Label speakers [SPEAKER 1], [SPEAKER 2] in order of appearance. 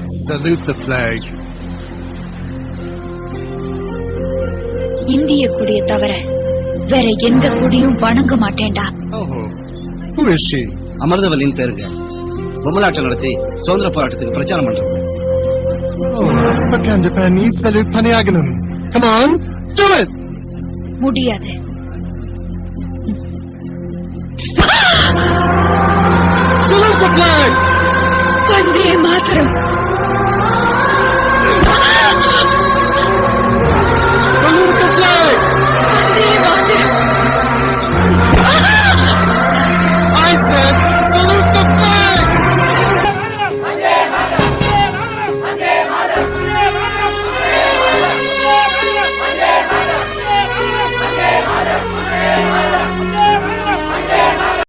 [SPEAKER 1] Salute the flag.
[SPEAKER 2] இந்திய கொடியை தவிர வேற எந்த கொடியும் வணங்க மாட்டேன்டா.
[SPEAKER 1] Oh, who is she?
[SPEAKER 3] அமிர்தவல்லின் பேருங்க. பொம்மலாட்டம் நடத்தி சுதந்திர போராட்டத்துக்கு பிரச்சாரம் பண்றோம்.
[SPEAKER 1] Oh, Pakandapani salute Paniaganam. Come on, do it.
[SPEAKER 2] முடியாது.
[SPEAKER 1] Salute the flag.
[SPEAKER 2] Vande Mataram.